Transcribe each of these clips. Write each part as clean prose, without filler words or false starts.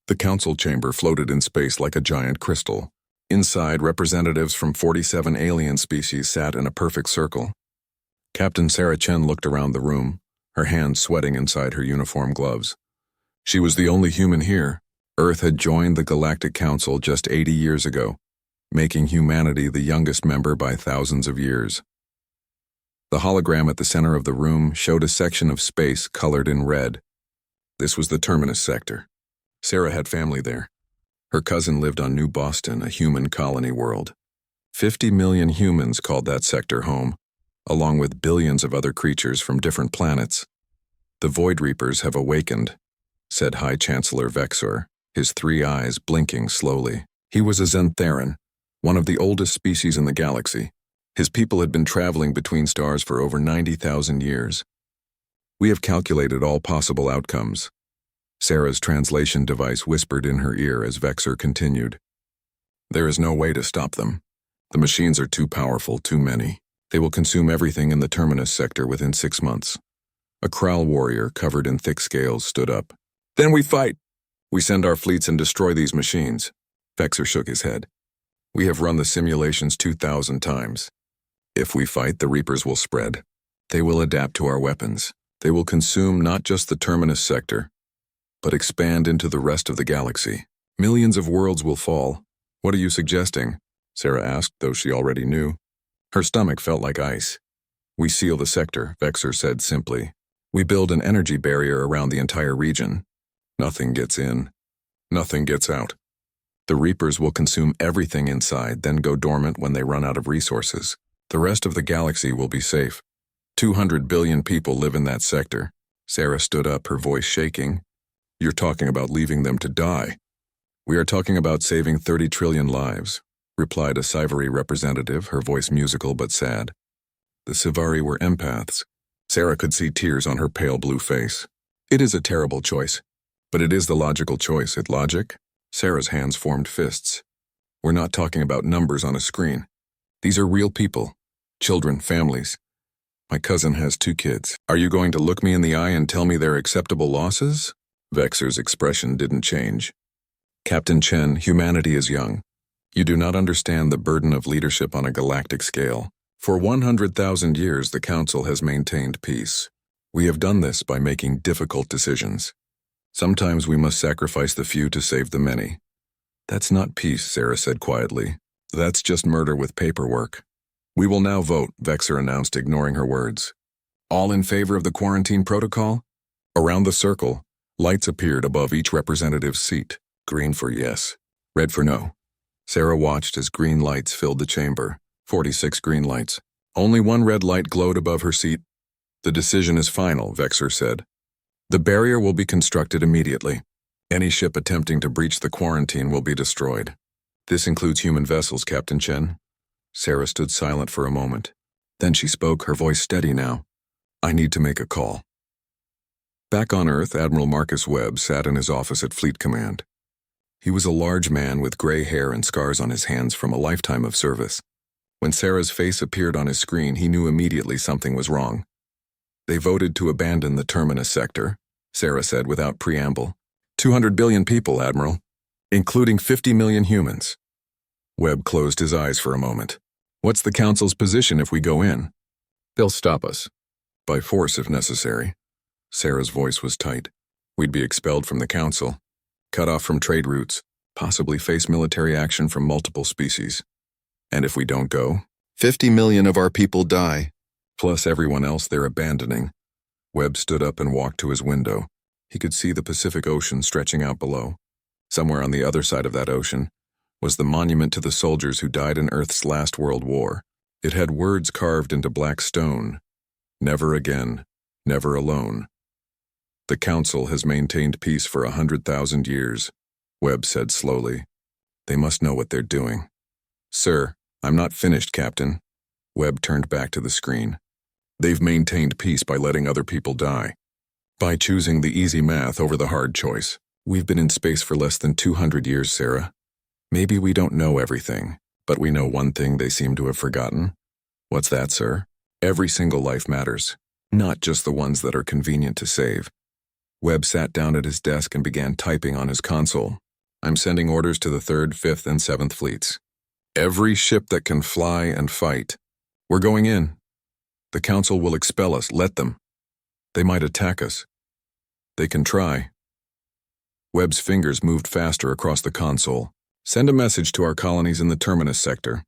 The council chamber floated in space like a giant crystal. Inside, representatives from 47 alien species sat in a perfect circle. Captain Sarah Chen looked around the room, her hands sweating inside her uniform gloves. She was the only human here. Earth had joined the Galactic Council just 80 years ago, making humanity the youngest member by thousands of years. The hologram at the center of the room showed a section of space colored in red. This was the Terminus sector. Sarah had family there. Her cousin lived on New Boston, a human colony world. 50 million humans called that sector home, along with billions of other creatures from different planets. The Void Reapers have awakened, said High Chancellor Vexor, his 3 eyes blinking slowly. He was a Xantheran, one of the oldest species in the galaxy. His people had been traveling between stars for over 90,000 years. We have calculated all possible outcomes. Sarah's translation device whispered in her ear as Vexor continued. There is no way to stop them. The machines are too powerful, too many. They will consume everything in the Terminus sector within 6 months. A Kral warrior covered in thick scales stood up. Then we fight. We send our fleets and destroy these machines. Vexor shook his head. We have run the simulations 2,000 times. If we fight, the Reapers will spread. They will adapt to our weapons. They will consume not just the Terminus sector, but expand into the rest of the galaxy. Millions of worlds will fall. What are you suggesting? Sarah asked, though she already knew. Her stomach felt like ice. We seal the sector, Vexor said simply. We build an energy barrier around the entire region. Nothing gets in. Nothing gets out. The Reapers will consume everything inside, then go dormant when they run out of resources. The rest of the galaxy will be safe. 200 billion people live in that sector. Sarah stood up, her voice shaking. You're talking about leaving them to die. We are talking about saving 30 trillion lives, replied a Sivari representative, her voice musical but sad. The Sivari were empaths. Sarah could see tears on her pale blue face. It is a terrible choice, but it is the logical choice. It logic? Sarah's hands formed fists. We're not talking about numbers on a screen. These are real people. Children, families. My cousin has 2 kids. Are you going to look me in the eye and tell me they're acceptable losses? Vexor's expression didn't change. Captain Chen, humanity is young. You do not understand the burden of leadership on a galactic scale. For 100,000 years, the Council has maintained peace. We have done this by making difficult decisions. Sometimes we must sacrifice the few to save the many. That's not peace, Sarah said quietly. That's just murder with paperwork. We will now vote, Vexor announced, ignoring her words. All in favor of the quarantine protocol? Around the circle, lights appeared above each representative's seat. Green for yes, red for no. Sarah watched as green lights filled the chamber. 46 green lights. Only 1 red light glowed above her seat. The decision is final, Vexor said. The barrier will be constructed immediately. Any ship attempting to breach the quarantine will be destroyed. This includes human vessels, Captain Chen. Sarah stood silent for a moment. Then she spoke, her voice steady now. I need to make a call. Back on Earth, Admiral Marcus Webb sat in his office at Fleet Command. He was a large man with gray hair and scars on his hands from a lifetime of service. When Sarah's face appeared on his screen, he knew immediately something was wrong. They voted to abandon the Terminus sector, Sarah said without preamble. 200 billion people, Admiral, including 50 million humans. Webb closed his eyes for a moment. What's the Council's position if we go in? They'll stop us. By force if necessary. Sarah's voice was tight. We'd be expelled from the Council, cut off from trade routes, possibly face military action from multiple species. And if we don't go, 50 million of our people die, plus everyone else they're abandoning. Webb stood up and walked to his window. He could see the Pacific Ocean stretching out below. Somewhere on the other side of that ocean was the monument to the soldiers who died in Earth's last World War. It had words carved into black stone. Never again, never alone. The Council has maintained peace for 100,000 years, Webb said slowly. They must know what they're doing. Sir, I'm not finished, Captain. Webb turned back to the screen. They've maintained peace by letting other people die. By choosing the easy math over the hard choice. We've been in space for less than 200 years, Sarah. Maybe we don't know everything, but we know one thing they seem to have forgotten. What's that, sir? Every single life matters, not just the ones that are convenient to save. Webb sat down at his desk and began typing on his console. I'm sending orders to the 3rd, 5th, and 7th fleets. Every ship that can fly and fight. We're going in. The Council will expel us. Let them. They might attack us. They can try. Webb's fingers moved faster across the console. Send a message to our colonies in the Terminus sector.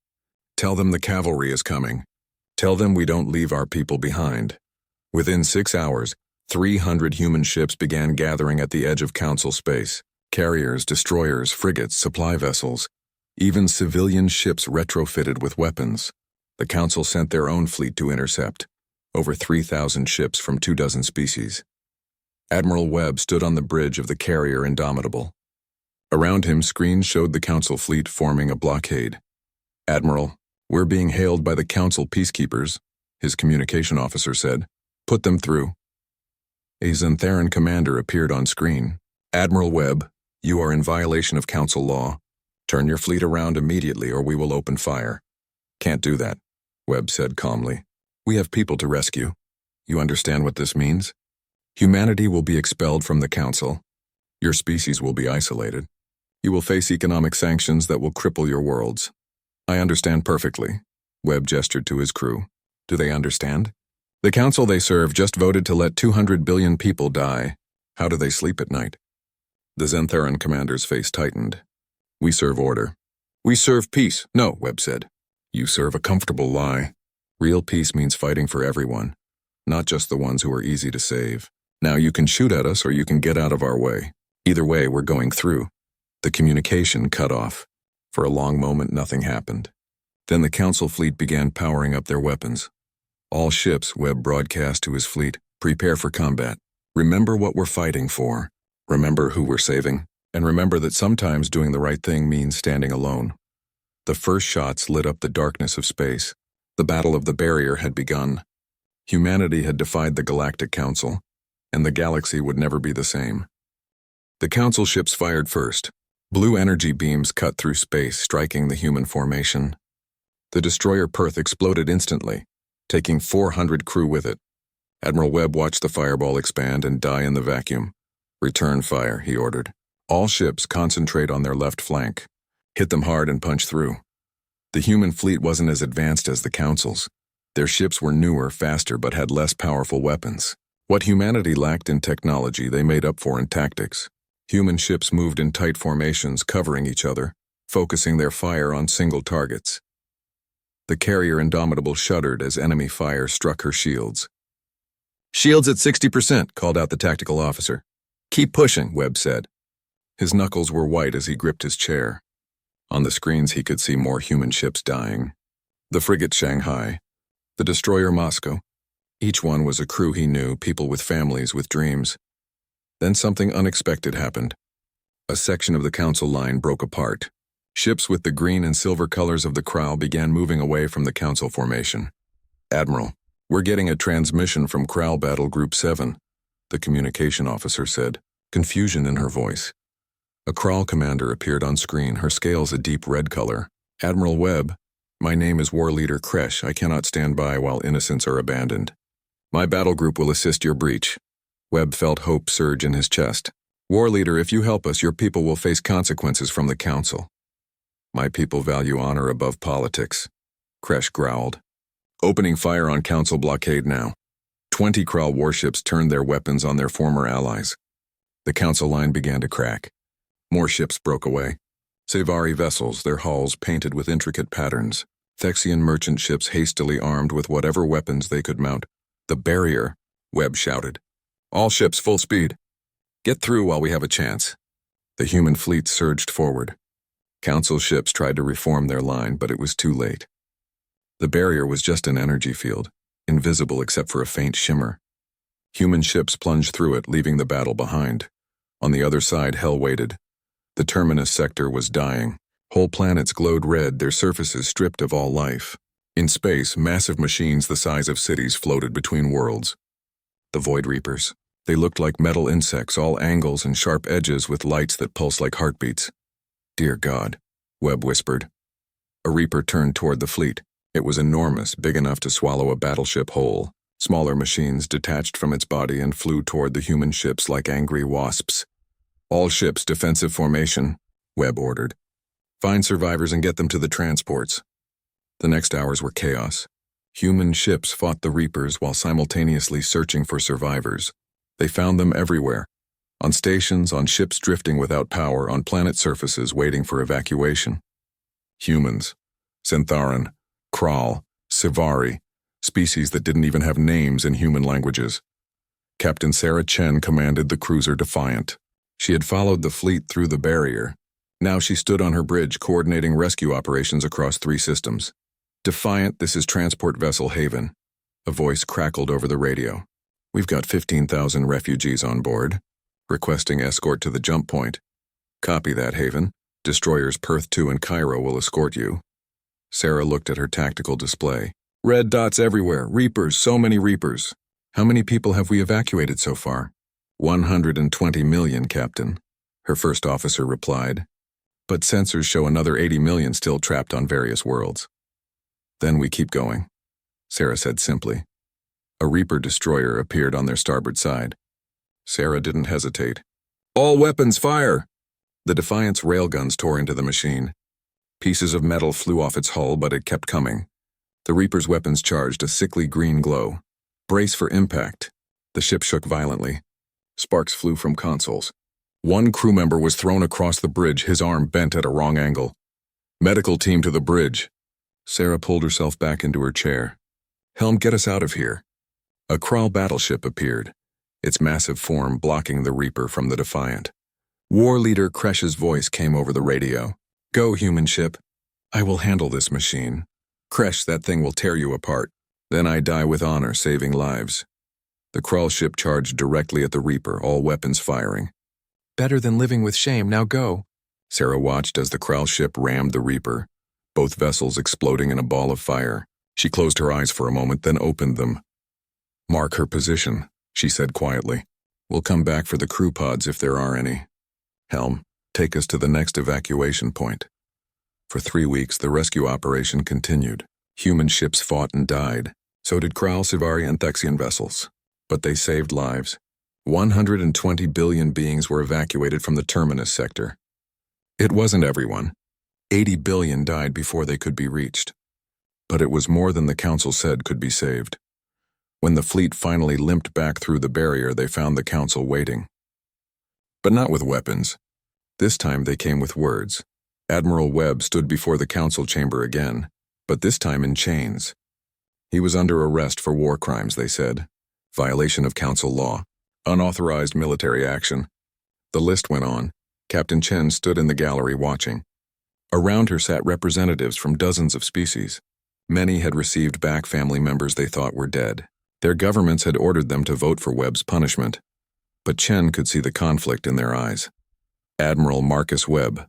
Tell them the cavalry is coming. Tell them we don't leave our people behind. Within 6 hours, 300 human ships began gathering at the edge of Council space. Carriers, destroyers, frigates, supply vessels. Even civilian ships retrofitted with weapons. The Council sent their own fleet to intercept. Over 3,000 ships from 24 species. Admiral Webb stood on the bridge of the carrier Indomitable. Around him, screens showed the Council fleet forming a blockade. Admiral, we're being hailed by the Council peacekeepers, his communication officer said. Put them through. A Xantheran commander appeared on screen. Admiral Webb, you are in violation of Council law. Turn your fleet around immediately or we will open fire. Can't do that, Webb said calmly. We have people to rescue. You understand what this means? Humanity will be expelled from the Council. Your species will be isolated. You will face economic sanctions that will cripple your worlds. I understand perfectly. Webb gestured to his crew. Do they understand? The Council they serve just voted to let 200 billion people die. How do they sleep at night? The Xantheran commander's face tightened. We serve order. We serve peace. No, Webb said. You serve a comfortable lie. Real peace means fighting for everyone, not just the ones who are easy to save. Now you can shoot at us or you can get out of our way. Either way, we're going through. The communication cut off. For a long moment, nothing happened. Then the Council fleet began powering up their weapons. All ships, Webb broadcast to his fleet, prepare for combat. Remember what we're fighting for. Remember who we're saving. And remember that sometimes doing the right thing means standing alone. The first shots lit up the darkness of space. The Battle of the Barrier had begun. Humanity had defied the Galactic Council, and the galaxy would never be the same. The Council ships fired first. Blue energy beams cut through space, striking the human formation. The destroyer Perth exploded instantly, taking 400 crew with it. Admiral Webb watched the fireball expand and die in the vacuum. Return fire, he ordered. All ships concentrate on their left flank. Hit them hard and punch through. The human fleet wasn't as advanced as the Council's. Their ships were newer, faster, but had less powerful weapons. What humanity lacked in technology, they made up for in tactics. Human ships moved in tight formations, covering each other, focusing their fire on single targets. The carrier Indomitable shuddered as enemy fire struck her shields. Shields at 60%, called out the tactical officer. Keep pushing, Webb said. His knuckles were white as he gripped his chair. On the screens he could see more human ships dying. The frigate Shanghai, the destroyer Moscow. Each one was a crew he knew, people with families, with dreams. Then something unexpected happened. A section of the Council line broke apart. Ships with the green and silver colors of the Krau began moving away from the Council formation. Admiral, we're getting a transmission from Krau Battle Group 7, the communication officer said, confusion in her voice. A Krau commander appeared on screen, her scales a deep red color. Admiral Webb, my name is War Leader Kresh. I cannot stand by while innocents are abandoned. My battle group will assist your breach. Webb felt hope surge in his chest. War Leader, if you help us, your people will face consequences from the Council. My people value honor above politics, Kresh growled. Opening fire on Council blockade now. 20 Krau warships turned their weapons on their former allies. The Council line began to crack. More ships broke away. Sevari vessels, their hulls painted with intricate patterns. Thexian merchant ships hastily armed with whatever weapons they could mount. The barrier, Webb shouted. All ships full speed. Get through while we have a chance. The human fleet surged forward. Council ships tried to reform their line, but it was too late. The barrier was just an energy field, invisible except for a faint shimmer. Human ships plunged through it, leaving the battle behind. On the other side, hell waited. The Terminus sector was dying. Whole planets glowed red, their surfaces stripped of all life. In space, massive machines the size of cities floated between worlds. The Void Reapers. They looked like metal insects, all angles and sharp edges with lights that pulse like heartbeats. Dear God, Webb whispered. A Reaper turned toward the fleet. It was enormous, big enough to swallow a battleship whole. Smaller machines detached from its body and flew toward the human ships like angry wasps. All ships defensive formation, Webb ordered. Find survivors and get them to the transports. The next hours were chaos. Human ships fought the Reapers while simultaneously searching for survivors. They found them everywhere. On stations, on ships drifting without power, on planet surfaces waiting for evacuation. Humans, Zentharan, Kral, Sivari, species that didn't even have names in human languages. Captain Sarah Chen commanded the cruiser Defiant. She had followed the fleet through the barrier. Now she stood on her bridge coordinating rescue operations across 3 systems. Defiant, this is Transport Vessel Haven. A voice crackled over the radio. We've got 15,000 refugees on board. Requesting escort to the jump point. Copy that, Haven. Destroyers Perth 2 and Cairo will escort you. Sarah looked at her tactical display. Red dots everywhere. Reapers, so many Reapers. How many people have we evacuated so far? 120 million, Captain. Her first officer replied. But sensors show another 80 million still trapped on various worlds. Then we keep going, Sarah said simply. A Reaper destroyer appeared on their starboard side. Sarah didn't hesitate. All weapons fire! The Defiant's railguns tore into the machine. Pieces of metal flew off its hull, but it kept coming. The Reaper's weapons charged a sickly green glow. Brace for impact. The ship shook violently. Sparks flew from consoles. One crew member was thrown across the bridge, his arm bent at a wrong angle. Medical team to the bridge. Sarah pulled herself back into her chair. Helm, get us out of here. A Kral battleship appeared, its massive form blocking the Reaper from the Defiant. War Leader Kresh's voice came over the radio. Go, human ship. I will handle this machine. Kresh, that thing will tear you apart. Then I die with honor, saving lives. The Kral ship charged directly at the Reaper, all weapons firing. Better than living with shame, now go. Sarah watched as the Kral ship rammed the Reaper, both vessels exploding in a ball of fire. She closed her eyes for a moment, then opened them. Mark her position, she said quietly. We'll come back for the crew pods if there are any. Helm, take us to the next evacuation point. For 3 weeks, the rescue operation continued. Human ships fought and died. So did Kral, Sivari, and Thexian vessels. But they saved lives. 120 billion beings were evacuated from the Terminus sector. It wasn't everyone. 80 billion died before they could be reached. But it was more than the Council said could be saved. When the fleet finally limped back through the barrier, they found the Council waiting. But not with weapons. This time they came with words. Admiral Webb stood before the Council chamber again, but this time in chains. He was under arrest for war crimes, they said. Violation of Council law. Unauthorized military action. The list went on. Captain Chen stood in the gallery watching. Around her sat representatives from dozens of species. Many had received back family members they thought were dead. Their governments had ordered them to vote for Webb's punishment. But Chen could see the conflict in their eyes. Admiral Marcus Webb.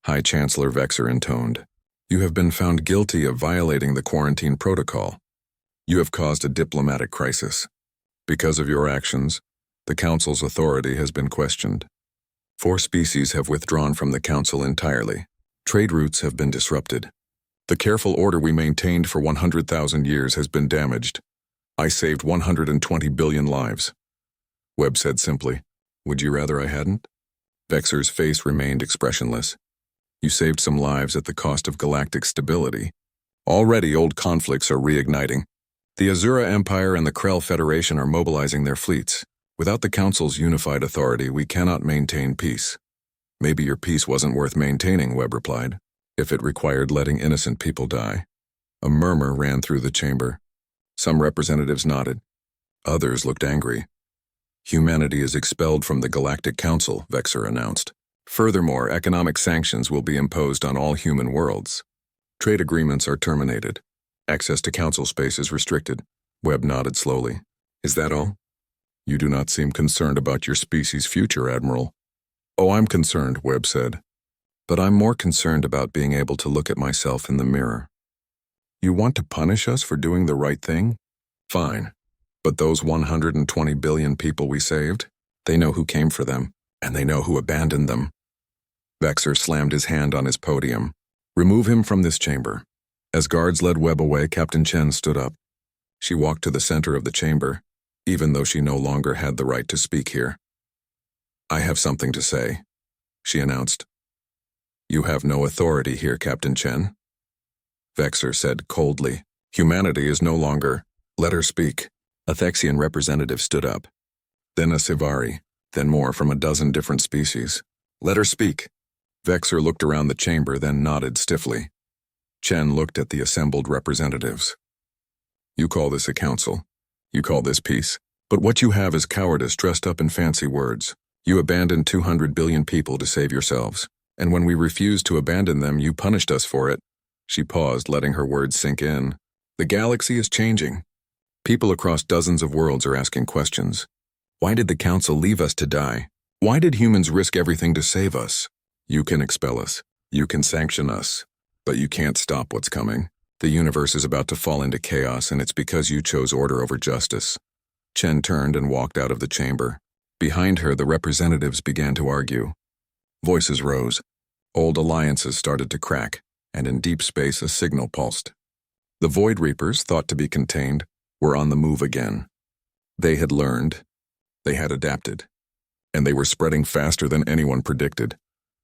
High Chancellor Vexer intoned. You have been found guilty of violating the quarantine protocol. You have caused a diplomatic crisis. Because of your actions, the Council's authority has been questioned. 4 species have withdrawn from the Council entirely. Trade routes have been disrupted. The careful order we maintained for 100,000 years has been damaged. I saved 120 billion lives. Webb said simply, Would you rather I hadn't? Vexer's face remained expressionless. You saved some lives at the cost of galactic stability. Already old conflicts are reigniting. The Azura Empire and the Krell Federation are mobilizing their fleets. Without the Council's unified authority, we cannot maintain peace. Maybe your peace wasn't worth maintaining, Webb replied, if it required letting innocent people die. A murmur ran through the chamber. Some representatives nodded. Others looked angry. Humanity is expelled from the Galactic Council, Vexer announced. Furthermore, economic sanctions will be imposed on all human worlds. Trade agreements are terminated. Access to Council space is restricted. Webb nodded slowly. Is that all? You do not seem concerned about your species' future, Admiral. Oh, I'm concerned, Webb said. But I'm more concerned about being able to look at myself in the mirror. You want to punish us for doing the right thing? Fine. But those 120 billion people we saved, they know who came for them, and they know who abandoned them. Vexer slammed his hand on his podium. Remove him from this chamber. As guards led Webb away, Captain Chen stood up. She walked to the center of the chamber, even though she no longer had the right to speak here. "I have something to say," she announced. "You have no authority here, Captain Chen," Vexer said coldly. "Humanity is no longer—" "Let her speak." A Thexian representative stood up. Then a Sivari, then more from a dozen different species. "Let her speak." Vexer looked around the chamber, then nodded stiffly. Chen looked at the assembled representatives. "You call this a council. You call this peace. But what you have is cowardice dressed up in fancy words. You abandoned 200 billion people to save yourselves, and when we refused to abandon them, you punished us for it." She paused, letting her words sink in. "The galaxy is changing. People across dozens of worlds are asking questions. Why did the council leave us to die? Why did humans risk everything to save us? You can expel us. You can sanction us. But you can't stop what's coming. The universe is about to fall into chaos, and it's because you chose order over justice." Chen turned and walked out of the chamber. Behind her, the representatives began to argue. Voices rose. Old alliances started to crack, and in deep space a signal pulsed. The Void Reapers, thought to be contained, were on the move again. They had learned. They had adapted. And they were spreading faster than anyone predicted.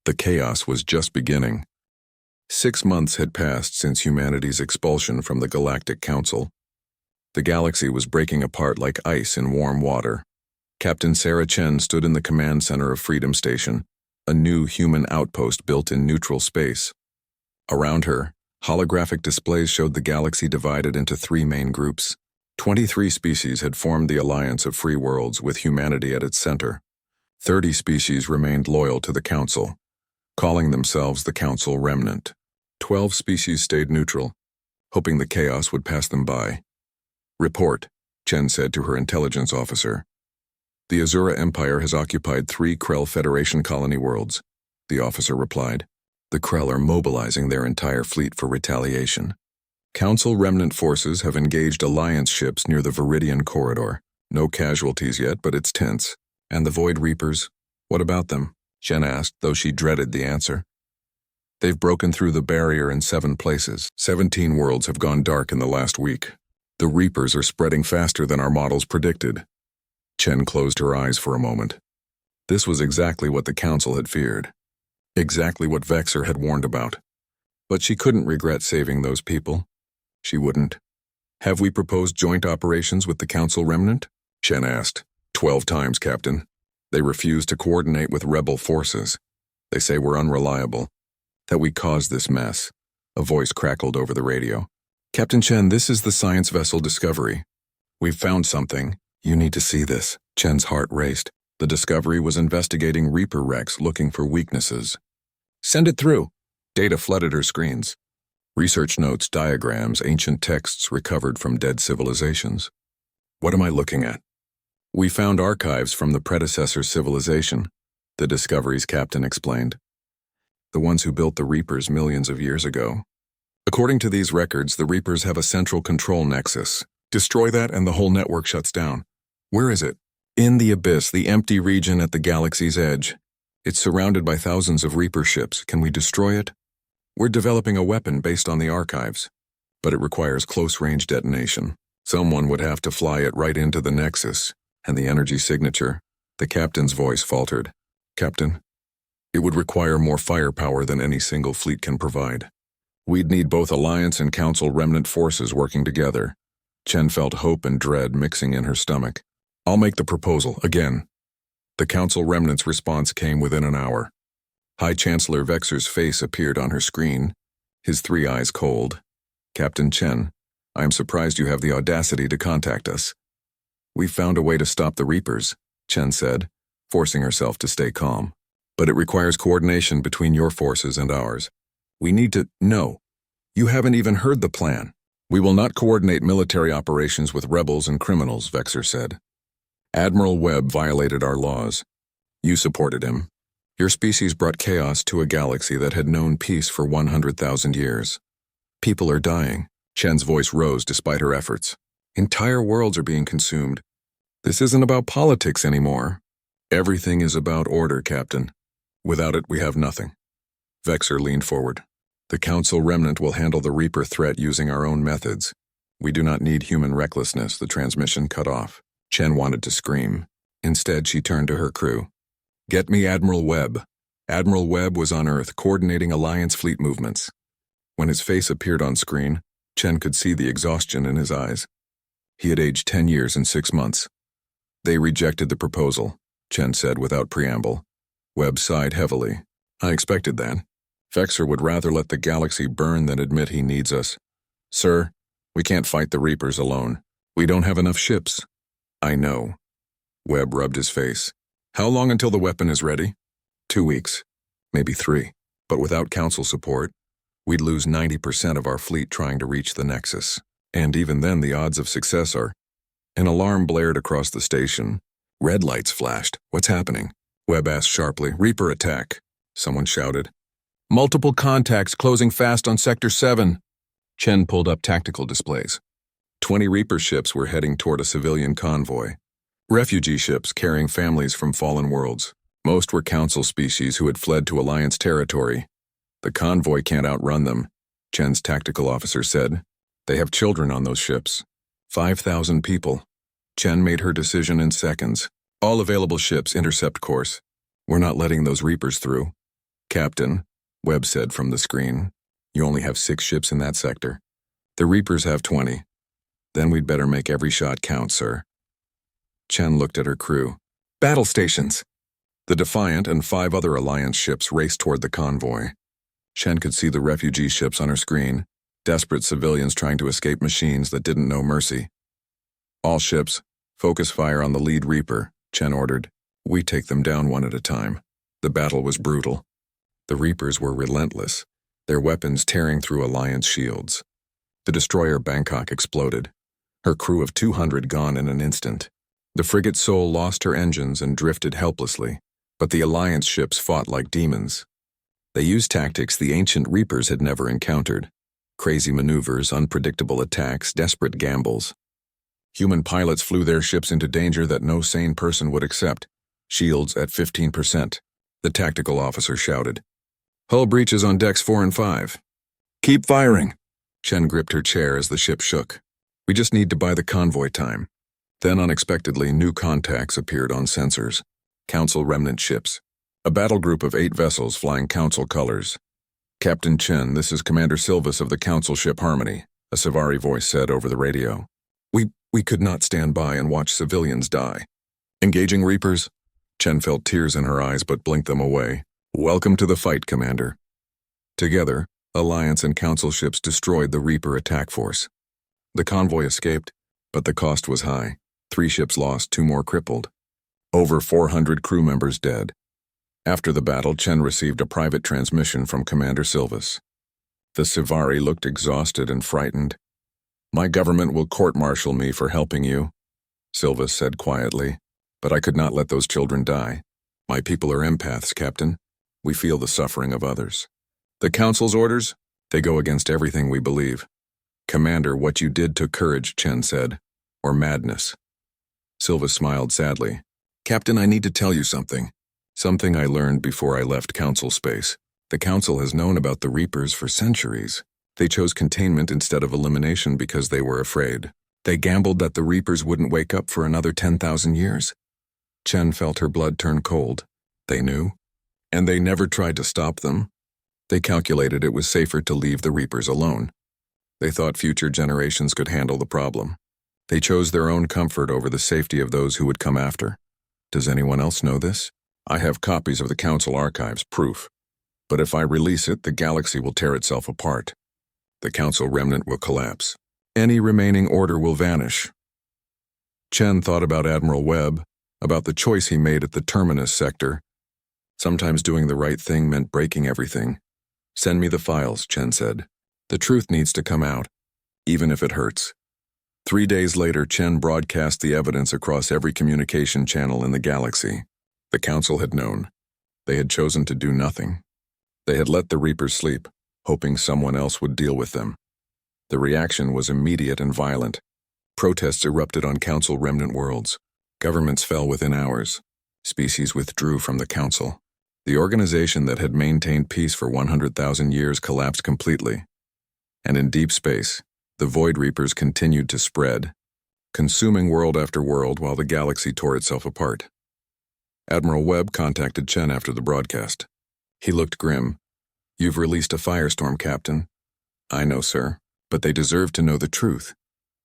The chaos was just beginning. 6 months had passed since humanity's expulsion from the Galactic Council. The galaxy was breaking apart like ice in warm water. Captain Sarah Chen stood in the command center of Freedom Station, a new human outpost built in neutral space. Around her, holographic displays showed the galaxy divided into 3 main groups. 23 species had formed the Alliance of Free Worlds with humanity at its center. 30 species remained loyal to the Council, calling themselves the Council Remnant. 12 species stayed neutral, hoping the chaos would pass them by. "Report," Chen said to her intelligence officer. "The Azura Empire has occupied 3 Krell Federation colony worlds," the officer replied. "The Krell are mobilizing their entire fleet for retaliation. Council Remnant forces have engaged Alliance ships near the Viridian Corridor. No casualties yet, but it's tense. And the Void Reapers, what about them?" Chen asked, though she dreaded the answer. "They've broken through the barrier in 7 places. 17 worlds have gone dark in the last week. The Reapers are spreading faster than our models predicted." Chen closed her eyes for a moment. This was exactly what the Council had feared. Exactly what Vexer had warned about. But she couldn't regret saving those people. She wouldn't. "Have we proposed joint operations with the Council Remnant?" Chen asked. 12 times, Captain. They refuse to coordinate with rebel forces. They say we're unreliable, that we caused this mess." A voice crackled over the radio. "Captain Chen, this is the science vessel Discovery. We've found something. You need to see this." Chen's heart raced. The Discovery was investigating Reaper wrecks looking for weaknesses. "Send it through." Data flooded her screens. Research notes, diagrams, ancient texts recovered from dead civilizations. "What am I looking at?" "We found archives from the predecessor civilization," the Discovery's captain explained. "The ones who built the Reapers millions of years ago. According to these records, the Reapers have a central control nexus. Destroy that and the whole network shuts down." "Where is it?" "In the abyss, the empty region at the galaxy's edge. It's surrounded by thousands of Reaper ships. Can we destroy it?" "We're developing a weapon based on the archives, but it requires close-range detonation. Someone would have to fly it right into the nexus, and the energy signature." The captain's voice faltered. "Captain, it would require more firepower than any single fleet can provide. We'd need both Alliance and Council Remnant forces working together." Chen felt hope and dread mixing in her stomach. "I'll make the proposal, again." The Council Remnant's response came within an hour. High Chancellor Vexer's face appeared on her screen, his 3 eyes cold. "Captain Chen, I am surprised you have the audacity to contact us." "We've found a way to stop the Reapers," Chen said, forcing herself to stay calm. "But it requires coordination between your forces and ours. We need to— No, you haven't even heard the plan." "We will not coordinate military operations with rebels and criminals," Vexer said. "Admiral Webb violated our laws. You supported him. Your species brought chaos to a galaxy that had known peace for 100,000 years. People are dying." Chen's voice rose despite her efforts. "Entire worlds are being consumed. This isn't about politics anymore. Everything is about order, Captain. Without it, we have nothing." Vexer leaned forward. "The Council Remnant will handle the Reaper threat using our own methods. We do not need human recklessness. The transmission cut off. Chen wanted to scream. Instead, she turned to her crew. Get me Admiral Webb. Admiral Webb was on Earth coordinating Alliance fleet movements. When his face appeared on screen, Chen could see the exhaustion in his eyes. He had aged 10 years and 6 months. They rejected the proposal, Chen said without preamble. Webb sighed heavily. I expected that. Vexer would rather let the galaxy burn than admit he needs us. Sir, we can't fight the Reapers alone. We don't have enough ships. I know. Webb rubbed his face. How long until the weapon is ready? 2 weeks. Maybe 3. But without Council support, we'd lose 90% of our fleet trying to reach the Nexus. And even then, the odds of success are... An alarm blared across the station. Red lights flashed. What's happening? Webb asked sharply. Reaper attack. Someone shouted. Multiple contacts closing fast on Sector 7. Chen pulled up tactical displays. 20 Reaper ships were heading toward a civilian convoy. Refugee ships carrying families from fallen worlds. Most were Council species who had fled to Alliance territory. The convoy can't outrun them, Chen's tactical officer said. They have children on those ships. 5,000 people. Chen made her decision in seconds. All available ships intercept course. We're not letting those Reapers through. Captain, Webb said from the screen, you only have 6 ships in that sector. The Reapers have 20. Then we'd better make every shot count, sir. Chen looked at her crew. Battle stations! The Defiant and 5 other Alliance ships raced toward the convoy. Chen could see the refugee ships on her screen, desperate civilians trying to escape machines that didn't know mercy. All ships, focus fire on the lead Reaper, Chen ordered. We take them down one at a time. The battle was brutal. The Reapers were relentless, their weapons tearing through Alliance shields. The destroyer Bangkok exploded, her crew of 200 gone in an instant. The frigate Seoul lost her engines and drifted helplessly, but the Alliance ships fought like demons. They used tactics the ancient Reapers had never encountered. Crazy maneuvers, unpredictable attacks, desperate gambles. Human pilots flew their ships into danger that no sane person would accept. Shields at 15%. The tactical officer shouted. Hull breaches on decks 4 and 5. Keep firing. Chen gripped her chair as the ship shook. We just need to buy the convoy time. Then unexpectedly, new contacts appeared on sensors. Council remnant ships. A battle group of 8 vessels flying Council colors. Captain Chen, this is Commander Silvas of the Council ship Harmony, a Savari voice said over the radio. We could not stand by and watch civilians die. Engaging Reapers? Chen felt tears in her eyes but blinked them away. Welcome to the fight, Commander. Together, Alliance and Council ships destroyed the Reaper attack force. The convoy escaped, but the cost was high. 3 ships lost, 2 more crippled. Over 400 crew members dead. After the battle, Chen received a private transmission from Commander Silvas. The Savari looked exhausted and frightened. My government will court-martial me for helping you, Silvas said quietly, but I could not let those children die. My people are empaths, Captain. We feel the suffering of others. The Council's orders? They go against everything we believe. Commander, what you did took courage, Chen said, or madness. Silvas smiled sadly. Captain, I need to tell you something. Something I learned before I left Council space. The Council has known about the Reapers for centuries. They chose containment instead of elimination because they were afraid. They gambled that the Reapers wouldn't wake up for another 10,000 years. Chen felt her blood turn cold. They knew. And they never tried to stop them. They calculated it was safer to leave the Reapers alone. They thought future generations could handle the problem. They chose their own comfort over the safety of those who would come after. Does anyone else know this? I have copies of the Council archives, proof. But if I release it, the galaxy will tear itself apart. The Council remnant will collapse. Any remaining order will vanish. Chen thought about Admiral Webb, about the choice he made at the Terminus sector. Sometimes doing the right thing meant breaking everything. Send me the files, Chen said. The truth needs to come out, even if it hurts. 3 days later, Chen broadcast the evidence across every communication channel in the galaxy. The Council had known. They had chosen to do nothing. They had let the Reapers sleep, hoping someone else would deal with them. The reaction was immediate and violent. Protests erupted on Council remnant worlds. Governments fell within hours. Species withdrew from the Council. The organization that had maintained peace for 100,000 years collapsed completely. And in deep space, The Void Reapers continued to spread, consuming world after world while the galaxy tore itself apart. Admiral Webb contacted Chen after the broadcast. He looked grim. "You've released a firestorm, Captain." "I know, sir, but they deserve to know the truth.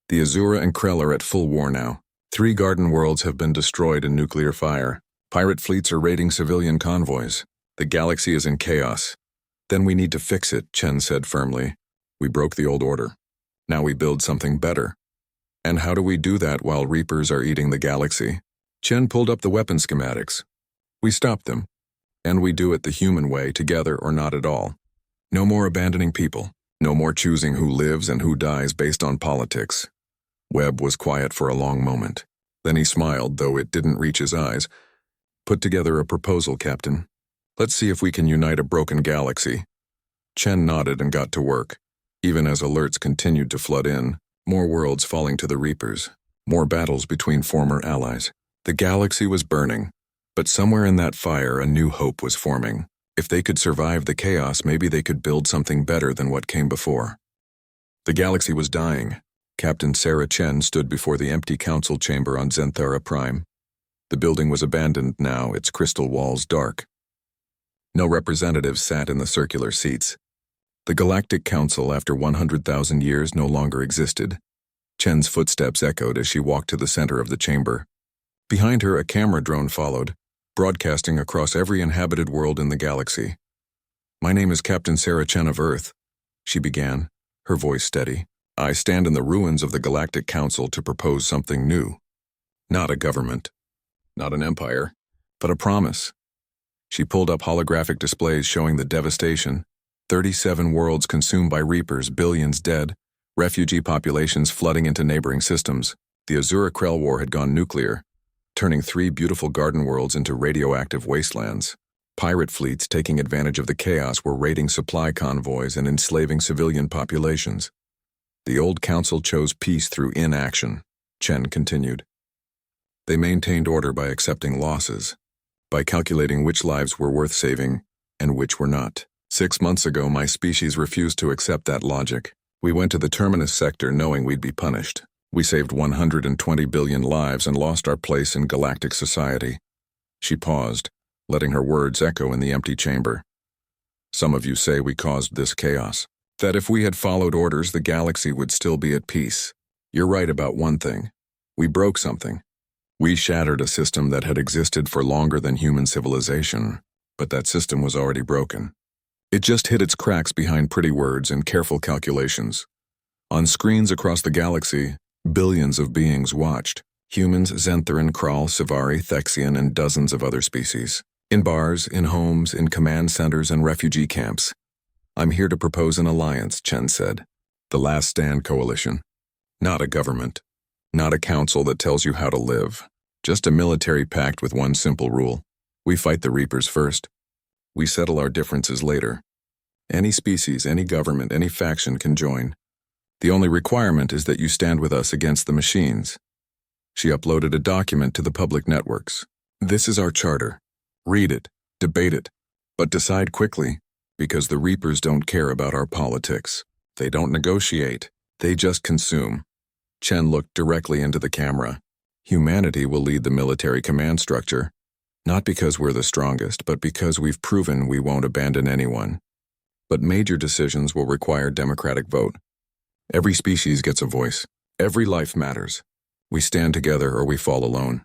The Azura and Krell are at full war now. 3 garden worlds have been destroyed in nuclear fire. Pirate fleets are raiding civilian convoys. The galaxy is in chaos. Then we need to fix it," Chen said firmly. "We broke the old order. Now we build something better. And how do we do that while Reapers are eating the galaxy?" Chen pulled up the weapon schematics. "We stop them. And we do it the human way, together or not at all. No more abandoning people. No more choosing who lives and who dies based on politics." Webb was quiet for a long moment. Then he smiled, though it didn't reach his eyes. "Put together a proposal, Captain. Let's see if we can unite a broken galaxy." Chen nodded and got to work. Even as alerts continued to flood in, more worlds falling to the Reapers, more battles between former allies. The galaxy was burning, but somewhere in that fire a new hope was forming. If they could survive the chaos, maybe they could build something better than what came before. The galaxy was dying. Captain Sarah Chen stood before the empty council chamber on Zenthara Prime. The building was abandoned now, its crystal walls dark. No representatives sat in the circular seats. The Galactic Council, after 100,000 years, no longer existed. Chen's footsteps echoed as she walked to the center of the chamber. Behind her, a camera drone followed, broadcasting across every inhabited world in the galaxy. "My name is Captain Sarah Chen of Earth," she began, her voice steady. "I stand in the ruins of the Galactic Council to propose something new. Not a government, not an empire, but a promise." She pulled up holographic displays showing the devastation. 37 worlds consumed by Reapers, billions dead, refugee populations flooding into neighboring systems. The Azura-Krell War had gone nuclear, turning 3 beautiful garden worlds into radioactive wastelands. Pirate fleets, taking advantage of the chaos, were raiding supply convoys and enslaving civilian populations. The old council chose peace through inaction, Chen continued. They maintained order by accepting losses, by calculating which lives were worth saving and which were not. 6 months ago, my species refused to accept that logic. We went to the Terminus sector knowing we'd be punished. We saved 120 billion lives and lost our place in galactic society. She paused, letting her words echo in the empty chamber. Some of you say we caused this chaos, that if we had followed orders, the galaxy would still be at peace. You're right about one thing. We broke something. We shattered a system that had existed for longer than human civilization, but that system was already broken. It just hid its cracks behind pretty words and careful calculations. On screens across the galaxy, billions of beings watched. Humans, Zentharan, Krall, Sivari, Thexian, and dozens of other species. In bars, in homes, in command centers, and refugee camps. "I'm here to propose an alliance," Chen said. "The Last Stand Coalition. Not a government. Not a council that tells you how to live. Just a military pact with one simple rule. We fight the Reapers first. We settle our differences later. Any species, any government, any faction can join. The only requirement is that you stand with us against the machines." She uploaded a document to the public networks. "This is our charter. Read it, debate it, but decide quickly, because the Reapers don't care about our politics. They don't negotiate. They just consume." Chen looked directly into the camera. "Humanity will lead the military command structure. Not because we're the strongest, but because we've proven we won't abandon anyone. But major decisions will require democratic vote. Every species gets a voice. Every life matters. We stand together or we fall alone."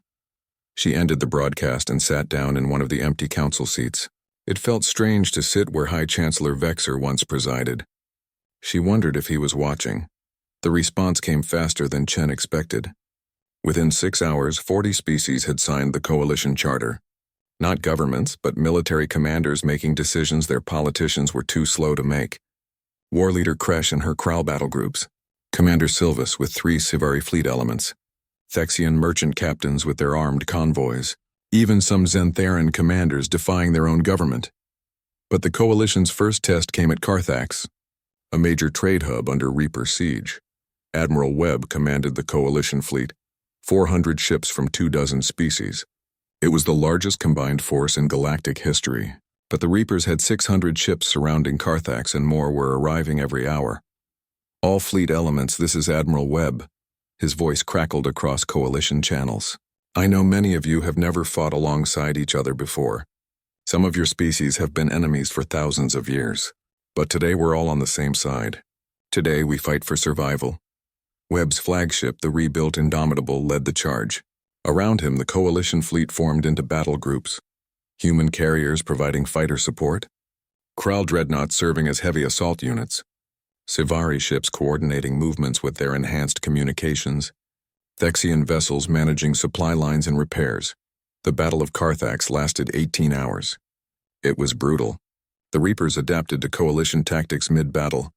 She ended the broadcast and sat down in one of the empty council seats. It felt strange to sit where High Chancellor Vexer once presided. She wondered if he was watching. The response came faster than Chen expected. Within 6 hours, 40 species had signed the coalition charter. Not governments, but military commanders making decisions their politicians were too slow to make. War leader Kresh and her Krall battle groups. Commander Silvus with 3 Sivari fleet elements. Thexian merchant captains with their armed convoys. Even some Zentharan commanders defying their own government. But the coalition's first test came at Carthax, a major trade hub under Reaper siege. Admiral Webb commanded the coalition fleet, 400 ships from 24 species. It was the largest combined force in galactic history, but the Reapers had 600 ships surrounding Carthax and more were arriving every hour. All fleet elements, this is Admiral Webb. His voice crackled across Coalition channels. I know many of you have never fought alongside each other before. Some of your species have been enemies for thousands of years. But today we're all on the same side. Today we fight for survival. Webb's flagship, the rebuilt Indomitable, led the charge. Around him, the Coalition fleet formed into battle groups. Human carriers providing fighter support. Kral dreadnoughts serving as heavy assault units. Sivari ships coordinating movements with their enhanced communications. Thexian vessels managing supply lines and repairs. The Battle of Carthax lasted 18 hours. It was brutal. The Reapers adapted to Coalition tactics mid-battle,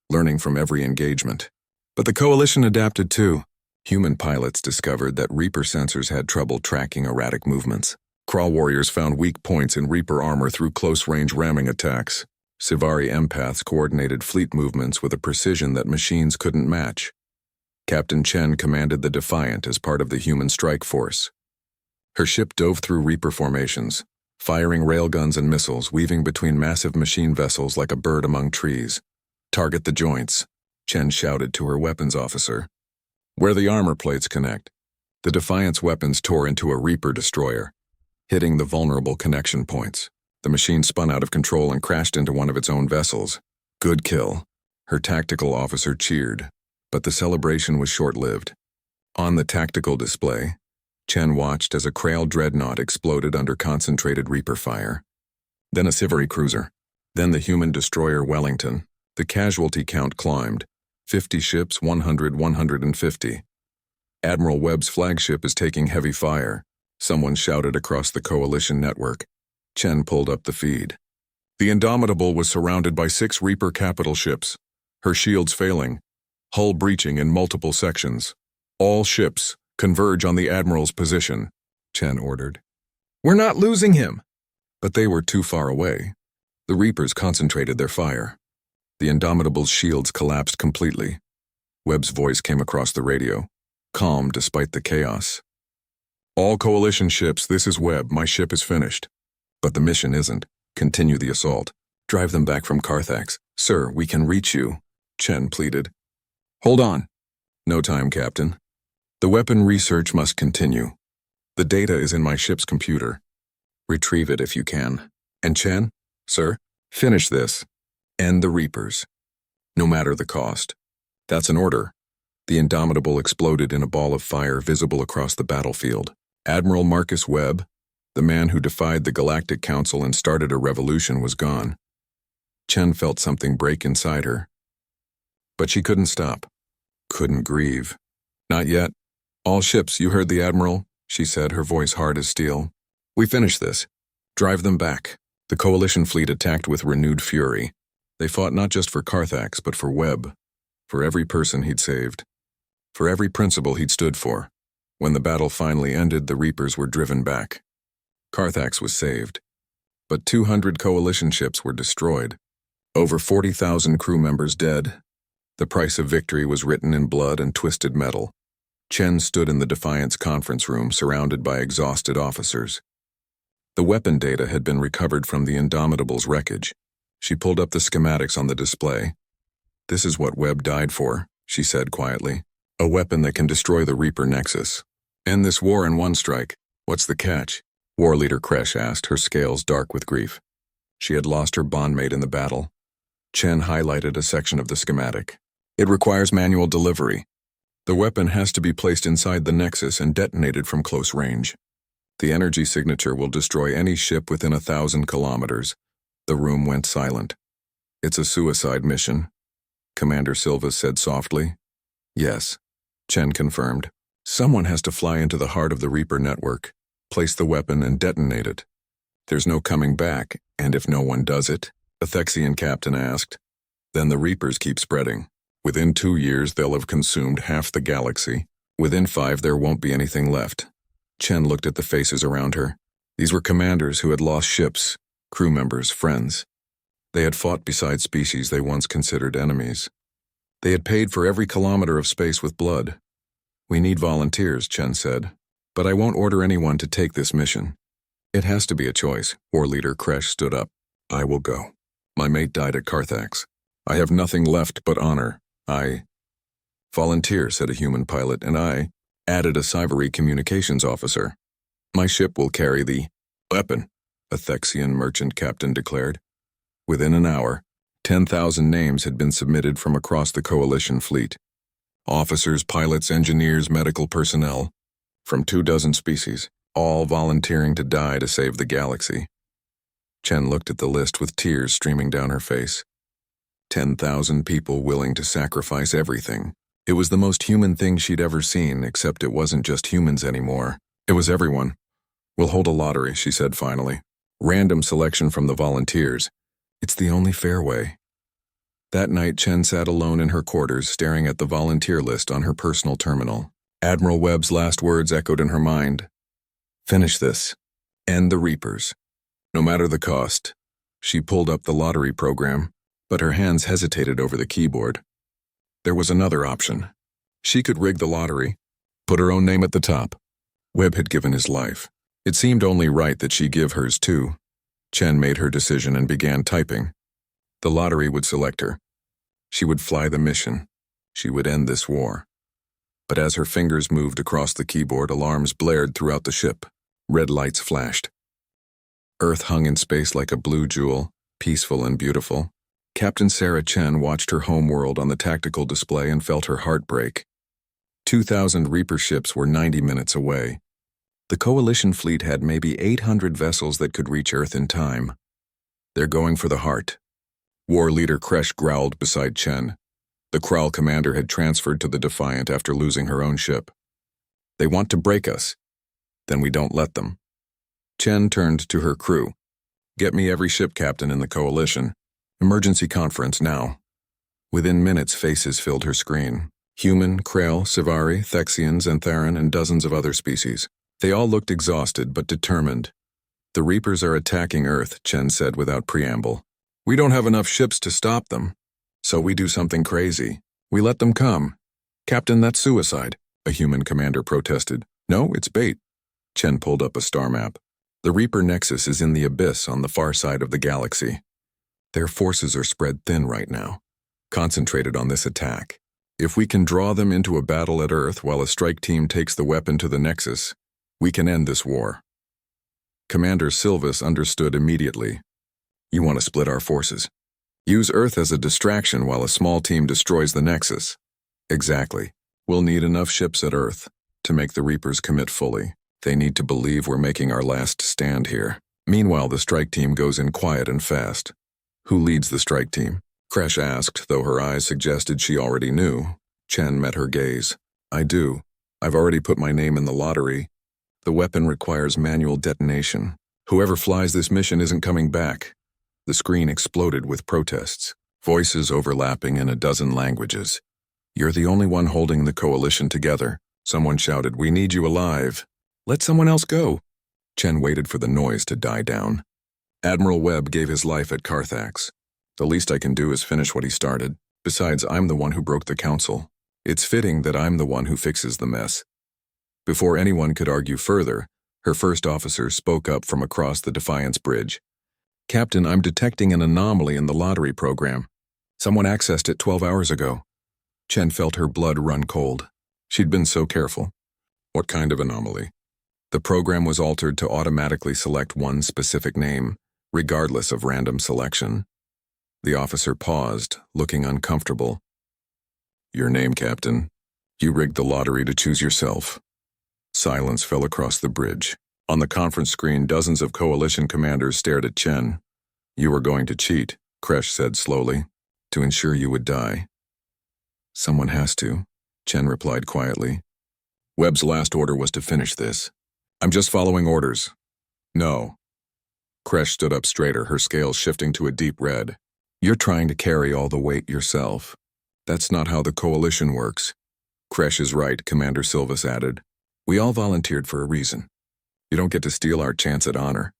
learning from every engagement. But the Coalition adapted too. Human pilots discovered that Reaper sensors had trouble tracking erratic movements. Kral warriors found weak points in Reaper armor through close-range ramming attacks. Sivari empaths coordinated fleet movements with a precision that machines couldn't match. Captain Chen commanded the Defiant as part of the human strike force. Her ship dove through Reaper formations, firing railguns and missiles, weaving between massive machine vessels like a bird among trees. Target the joints, Chen shouted to her weapons officer. Where the armor plates connect. The Defiant's weapons tore into a Reaper destroyer, hitting the vulnerable connection points. The machine spun out of control and crashed into one of its own vessels. Good kill. Her tactical officer cheered, but the celebration was short-lived. On the tactical display, Chen watched as a Kral dreadnought exploded under concentrated Reaper fire. Then a Sivari cruiser. Then the human destroyer Wellington. The casualty count climbed. 50 ships, 100, 150. Admiral Webb's flagship is taking heavy fire, someone shouted across the Coalition network. Chen pulled up the feed. The Indomitable was surrounded by 6 Reaper capital ships, her shields failing, hull breaching in multiple sections. All ships converge on the Admiral's position, Chen ordered. We're not losing him! But they were too far away. The Reapers concentrated their fire. The Indomitable's shields collapsed completely. Webb's voice came across the radio, calm despite the chaos. All Coalition ships, this is Webb, my ship is finished. But the mission isn't. Continue the assault. Drive them back from Carthax. Sir, we can reach you, Chen pleaded. Hold on. No time, Captain. The weapon research must continue. The data is in my ship's computer. Retrieve it if you can. And Chen, sir, finish this. End the Reapers. No matter the cost. That's an order. The Indomitable exploded in a ball of fire visible across the battlefield. Admiral Marcus Webb, the man who defied the Galactic Council and started a revolution, was gone. Chen felt something break inside her. But she couldn't stop. Couldn't grieve. Not yet. All ships, you heard the Admiral, she said, her voice hard as steel. We finished this. Drive them back. The Coalition fleet attacked with renewed fury. They fought not just for Carthax, but for Webb. For every person he'd saved. For every principle he'd stood for. When the battle finally ended, the Reapers were driven back. Carthax was saved. But 200 Coalition ships were destroyed. Over 40,000 crew members dead. The price of victory was written in blood and twisted metal. Chen stood in the Defiant's conference room surrounded by exhausted officers. The weapon data had been recovered from the Indomitable's wreckage. She pulled up the schematics on the display. This is what Webb died for, she said quietly. A weapon that can destroy the Reaper Nexus. End this war in one strike. What's the catch? War Leader Kresh asked, her scales dark with grief. She had lost her bondmate in the battle. Chen highlighted a section of the schematic. It requires manual delivery. The weapon has to be placed inside the Nexus and detonated from close range. The energy signature will destroy any ship within 1,000 kilometers. The room went silent. It's a suicide mission, Commander Silva said softly. Yes, Chen confirmed. Someone has to fly into the heart of the Reaper network, place the weapon and detonate it. There's no coming back, and if no one does it, the Thexian captain asked, then the Reapers keep spreading. Within 2 years, they'll have consumed half the galaxy. Within 5, there won't be anything left. Chen looked at the faces around her. These were commanders who had lost ships, crew members, friends. They had fought beside species they once considered enemies. They had paid for every kilometer of space with blood. We need volunteers, Chen said. But I won't order anyone to take this mission. It has to be a choice. War Leader Kresh stood up. I will go. My mate died at Carthax. I have nothing left but honor. I volunteer, said a human pilot, and I added a Sci-Fi communications officer. My ship will carry the weapon, a Thexian merchant captain declared. Within an hour, 10,000 names had been submitted from across the coalition fleet. Officers, pilots, engineers, medical personnel, from 24 species, all volunteering to die to save the galaxy. Chen looked at the list with tears streaming down her face. 10,000 people willing to sacrifice everything. It was the most human thing she'd ever seen, except it wasn't just humans anymore. It was everyone. We'll hold a lottery, she said finally. Random selection from the volunteers. It's the only fair way. That night, Chen sat alone in her quarters, staring at the volunteer list on her personal terminal. Admiral Webb's last words echoed in her mind. Finish this. End the Reapers. No matter the cost. She pulled up the lottery program, but her hands hesitated over the keyboard. There was another option. She could rig the lottery, put her own name at the top. Webb had given his life. It seemed only right that she give hers too. Chen made her decision and began typing. The lottery would select her. She would fly the mission. She would end this war. But as her fingers moved across the keyboard, alarms blared throughout the ship. Red lights flashed. Earth hung in space like a blue jewel, peaceful and beautiful. Captain Sarah Chen watched her home world on the tactical display and felt her heart break. 2,000 Reaper ships were 90 minutes away. The coalition fleet had maybe 800 vessels that could reach Earth in time. They're going for the heart. War leader Kresh growled beside Chen. The Kral commander had transferred to the Defiant after losing her own ship. They want to break us. Then we don't let them. Chen turned to her crew. Get me every ship captain in the coalition. Emergency conference now. Within minutes, faces filled her screen. Human, Krail, Sivari, Thexians, and Theran, and dozens of other species. They all looked exhausted but determined. The Reapers are attacking Earth, Chen said without preamble. We don't have enough ships to stop them. So we do something crazy. We let them come. Captain, that's suicide, a human commander protested. No, it's bait. Chen pulled up a star map. The Reaper Nexus is in the abyss on the far side of the galaxy. Their forces are spread thin right now, concentrated on this attack. If we can draw them into a battle at Earth while a strike team takes the weapon to the Nexus, we can end this war. Commander Silvus understood immediately. You want to split our forces. Use Earth as a distraction while a small team destroys the Nexus. Exactly. We'll need enough ships at Earth to make the Reapers commit fully. They need to believe we're making our last stand here. Meanwhile, the strike team goes in quiet and fast. Who leads the strike team? Kresh asked, though her eyes suggested she already knew. Chen met her gaze. I do. I've already put my name in the lottery. The weapon requires manual detonation. Whoever flies this mission isn't coming back. The screen exploded with protests, voices overlapping in a dozen languages. You're the only one holding the coalition together. Someone shouted, we need you alive. Let someone else go. Chen waited for the noise to die down. Admiral Webb gave his life at Carthax. The least I can do is finish what he started. Besides, I'm the one who broke the council. It's fitting that I'm the one who fixes the mess. Before anyone could argue further, her first officer spoke up from across the Defiance Bridge. Captain, I'm detecting an anomaly in the lottery program. Someone accessed it 12 hours ago. Chen felt her blood run cold. She'd been so careful. What kind of anomaly? The program was altered to automatically select one specific name, regardless of random selection. The officer paused, looking uncomfortable. Your name, Captain. You rigged the lottery to choose yourself. Silence fell across the bridge. On the conference screen, dozens of coalition commanders stared at Chen. You were going to cheat, Kresh said slowly, to ensure you would die. Someone has to, Chen replied quietly. Webb's last order was to finish this. I'm just following orders. No. Kresh stood up straighter, her scales shifting to a deep red. You're trying to carry all the weight yourself. That's not how the coalition works. Kresh is right, Commander Silvus added. We all volunteered for a reason. You don't get to steal our chance at honor.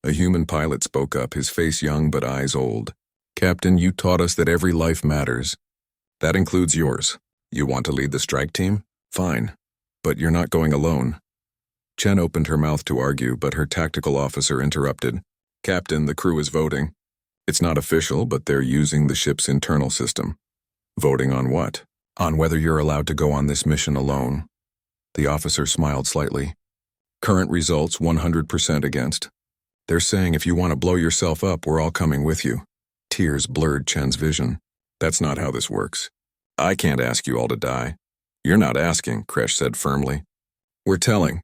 A human pilot spoke up, his face young but eyes old. Captain, you taught us that every life matters. That includes yours. You want to lead the strike team? Fine. But you're not going alone. Chen opened her mouth to argue, but her tactical officer interrupted. Captain, the crew is voting. It's not official, but they're using the ship's internal system. Voting on what? On whether you're allowed to go on this mission alone. The officer smiled slightly. Current results 100% against. They're saying if you want to blow yourself up, we're all coming with you. Tears blurred Chen's vision. That's not how this works. I can't ask you all to die. You're not asking, Kresh said firmly. We're telling.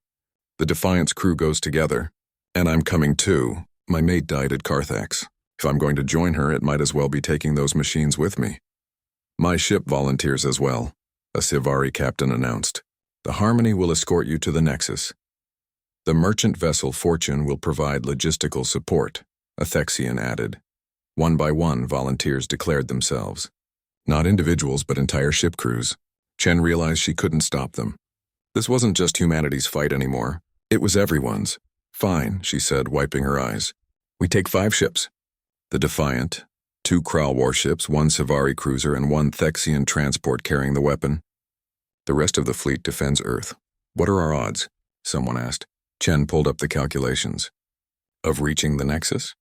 The Defiance crew goes together. And I'm coming too. My mate died at Carthax. If I'm going to join her, it might as well be taking those machines with me. My ship volunteers as well, a Sivari captain announced. The Harmony will escort you to the Nexus. The merchant vessel Fortune will provide logistical support, a Thexian added. One by one, volunteers declared themselves. Not individuals, but entire ship crews. Chen realized she couldn't stop them. This wasn't just humanity's fight anymore. It was everyone's. Fine, she said, wiping her eyes. We take 5 ships. The Defiant, 2 Kral warships, 1 Sivari cruiser, and 1 Thexian transport carrying the weapon. The rest of the fleet defends Earth. What are our odds? Someone asked. Chen pulled up the calculations. Of reaching the Nexus?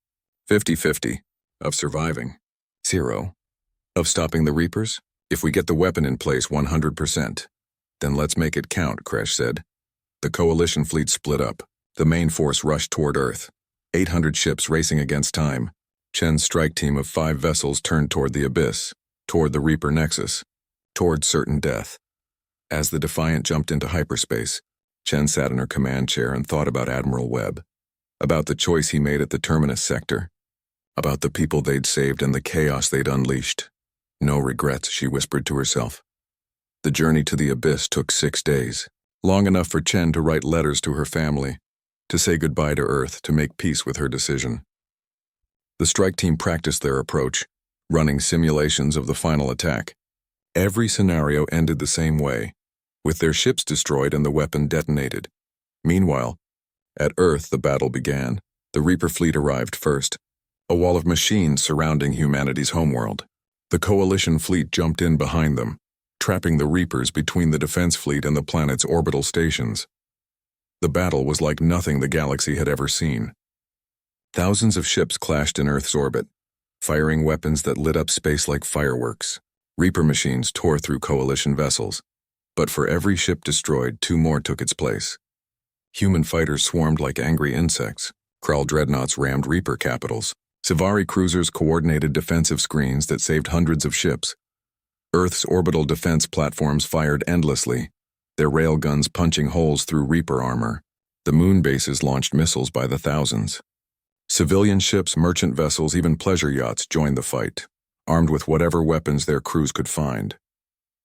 50-50. Of surviving? 0. Of stopping the Reapers? If we get the weapon in place, 100%. Then let's make it count, Kresh said. The Coalition fleet split up. The main force rushed toward Earth. 800 ships racing against time. Chen's strike team of 5 vessels turned toward the Abyss, toward the Reaper Nexus, toward certain death. As the Defiant jumped into hyperspace, Chen sat in her command chair and thought about Admiral Webb, about the choice he made at the Terminus sector, about the people they'd saved and the chaos they'd unleashed. No regrets, she whispered to herself. The journey to the Abyss took 6 days, long enough for Chen to write letters to her family, to say goodbye to Earth, to make peace with her decision. The strike team practiced their approach, running simulations of the final attack. Every scenario ended the same way, with their ships destroyed and the weapon detonated. Meanwhile, at Earth the battle began. The Reaper fleet arrived first, a wall of machines surrounding humanity's homeworld. The Coalition fleet jumped in behind them, trapping the Reapers between the defense fleet and the planet's orbital stations. The battle was like nothing the galaxy had ever seen. Thousands of ships clashed in Earth's orbit, firing weapons that lit up space like fireworks. Reaper machines tore through Coalition vessels, but for every ship destroyed, 2 more took its place. Human fighters swarmed like angry insects. Kral dreadnoughts rammed Reaper capitals. Sivari cruisers coordinated defensive screens that saved hundreds of ships. Earth's orbital defense platforms fired endlessly, their railguns punching holes through Reaper armor. The moon bases launched missiles by the thousands. Civilian ships, merchant vessels, even pleasure yachts joined the fight, armed with whatever weapons their crews could find.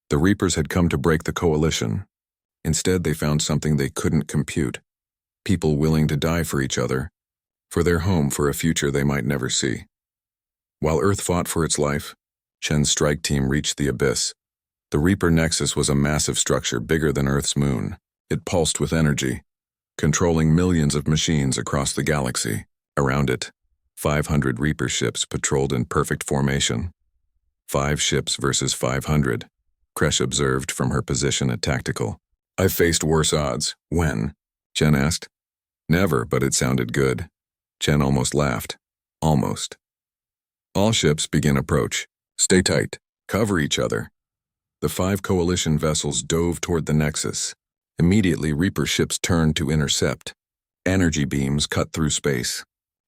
The Reapers had come to break the Coalition. Instead, they found something they couldn't compute. People willing to die for each other, for their home, for a future they might never see. While Earth fought for its life, Chen's strike team reached the Abyss. The Reaper Nexus was a massive structure bigger than Earth's moon. It pulsed with energy, controlling millions of machines across the galaxy. Around it, 500 Reaper ships patrolled in perfect formation. 5 ships versus 500, Kresh observed from her position at Tactical. I've faced worse odds. When? Chen asked. Never, but it sounded good. Chen almost laughed. Almost. All ships begin approach. Stay tight. Cover each other. The 5 Coalition vessels dove toward the Nexus. Immediately, Reaper ships turned to intercept. Energy beams cut through space.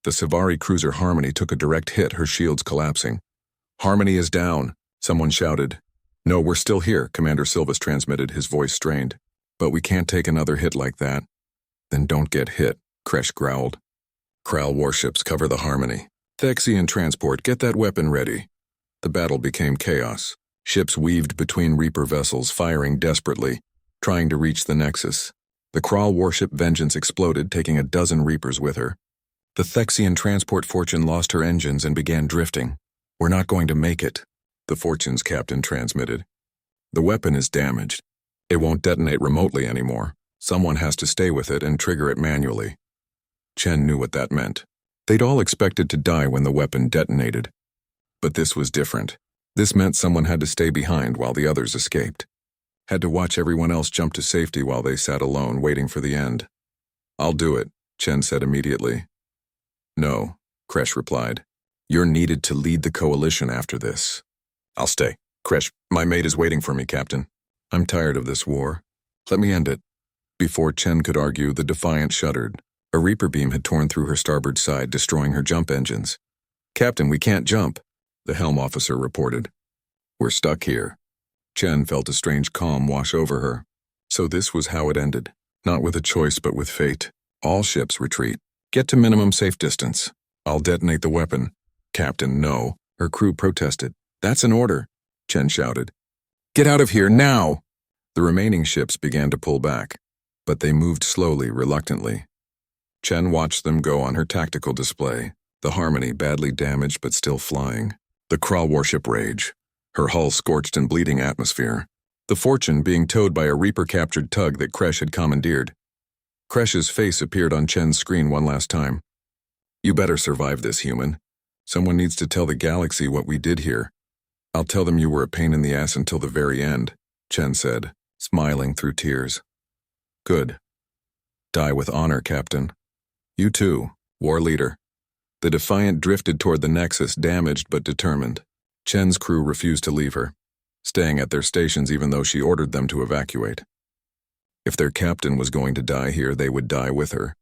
The Sivari cruiser Harmony took a direct hit, her shields collapsing. Harmony is down, someone shouted. No, we're still here, Commander Silvas transmitted, his voice strained. But we can't take another hit like that. Then don't get hit, Kresh growled. Kral warships cover the Harmony. Thexian transport, get that weapon ready. The battle became chaos. Ships weaved between Reaper vessels, firing desperately, trying to reach the Nexus. The Kral warship Vengeance exploded, taking a dozen Reapers with her. The Thexian transport Fortune lost her engines and began drifting. We're not going to make it, the Fortune's captain transmitted. The weapon is damaged. It won't detonate remotely anymore. Someone has to stay with it and trigger it manually. Chen knew what that meant. They'd all expected to die when the weapon detonated. But this was different. This meant someone had to stay behind while the others escaped. Had to watch everyone else jump to safety while they sat alone, waiting for the end. I'll do it, Chen said immediately. No, Kresh replied. You're needed to lead the Coalition after this. I'll stay, Kresh, my mate is waiting for me, Captain. I'm tired of this war. Let me end it. Before Chen could argue, the Defiant shuddered. A Reaper beam had torn through her starboard side, destroying her jump engines. Captain, we can't jump, the helm officer reported. We're stuck here. Chen felt a strange calm wash over her. So this was how it ended. Not with a choice, but with fate. All ships retreat. Get to minimum safe distance. I'll detonate the weapon. Captain, no. Her crew protested. That's an order, Chen shouted. Get out of here, now! The remaining ships began to pull back, but they moved slowly, reluctantly. Chen watched them go on her tactical display, the Harmony badly damaged but still flying. The Kral warship Rage, her hull scorched in bleeding atmosphere. The Fortune being towed by a Reaper-captured tug that Kresh had commandeered. Kresh's face appeared on Chen's screen one last time. You better survive this, human. Someone needs to tell the galaxy what we did here. I'll tell them you were a pain in the ass until the very end, Chen said, smiling through tears. Good. Die with honor, Captain. You too, war leader. The Defiant drifted toward the Nexus, damaged but determined. Chen's crew refused to leave her, staying at their stations even though she ordered them to evacuate. If their captain was going to die here, they would die with her.